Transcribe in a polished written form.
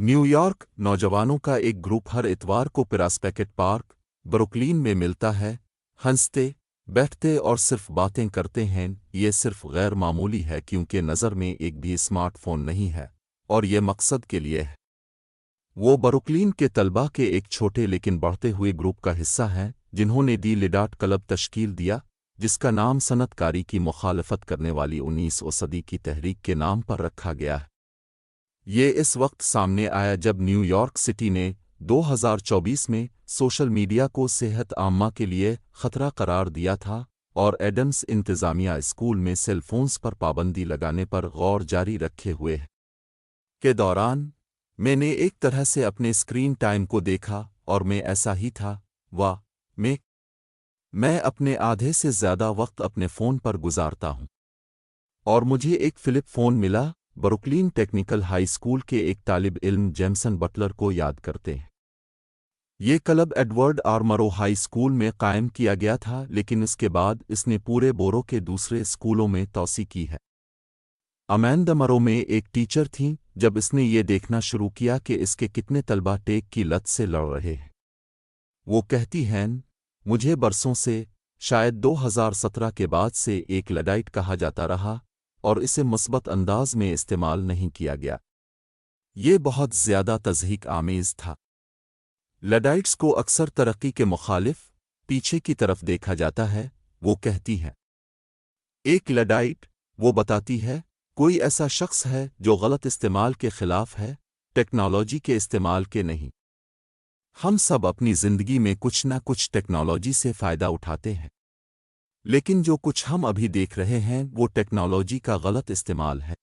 New York नौजवानों का एक ग्रुप हर इतवार को पिरास्पेकेट पार्क ब्रुकलिन में मिलता है। हंसते बैठते और सिर्फ बातें करते हैं। ये सिर्फ गैर मामूली है क्योंकि नज़र में एक भी स्मार्टफोन नहीं है और ये मकसद के लिए है। वो ब्रुकलिन के तलबा के एक छोटे लेकिन बढ़ते हुए ग्रुप का हिस्सा हैं जिन्होंने दी लिडाट क्लब तश्कील दिया, जिसका नाम सनतकारी की मुखालफत करने वाली 19वीं सदी की तहरीक के नाम पर रखा गया है। ये इस वक्त सामने आया जब न्यूयॉर्क सिटी ने 2024 में सोशल मीडिया को सेहत आम्मा के लिए खतरा करार दिया था और एडम्स इंतज़ामिया स्कूल में सेल फोन्स पर पाबंदी लगाने पर गौर जारी रखे हुए है। के दौरान मैंने एक तरह से अपने स्क्रीन टाइम को देखा और मैं ऐसा ही था। वाह, मैं अपने आधे से ज़्यादा वक्त अपने फ़ोन पर गुजारता हूँ। और मुझे एक फ़्लिप फ़ोन मिला। ब्रुकलिन टेक्निकल हाई स्कूल के एक तालिब इल्म जेमसन बटलर को याद करते हैं। ये क्लब एडवर्ड आर मरो हाई स्कूल में कायम किया गया था, लेकिन इसके बाद इसने पूरे बोरो के दूसरे स्कूलों में तोसी की है। अमैंडा मरो में एक टीचर थीं जब इसने ये देखना शुरू किया कि इसके कितने तलबा टेक की लत से लड़ रहे हैं। वो कहती हैं, मुझे बरसों से, शायद 2017 के बाद से एक लडाइट कहा जाता रहा और इसे मुस्बत अंदाज में इस्तेमाल नहीं किया गया। ये बहुत ज़्यादा तज़हीक आमेज़ था। लडाइट्स को अक्सर तरक्की के मुखालिफ पीछे की तरफ देखा जाता है। वो कहती हैं, एक लडाइट, वो बताती है, कोई ऐसा शख्स है जो गलत इस्तेमाल के खिलाफ है, टेक्नोलॉजी के इस्तेमाल के नहीं। हम सब अपनी ज़िंदगी में कुछ ना कुछ टेक्नोलॉजी से फ़ायदा उठाते हैं, लेकिन जो कुछ हम अभी देख रहे हैं वो टेक्नोलॉजी का गलत इस्तेमाल है।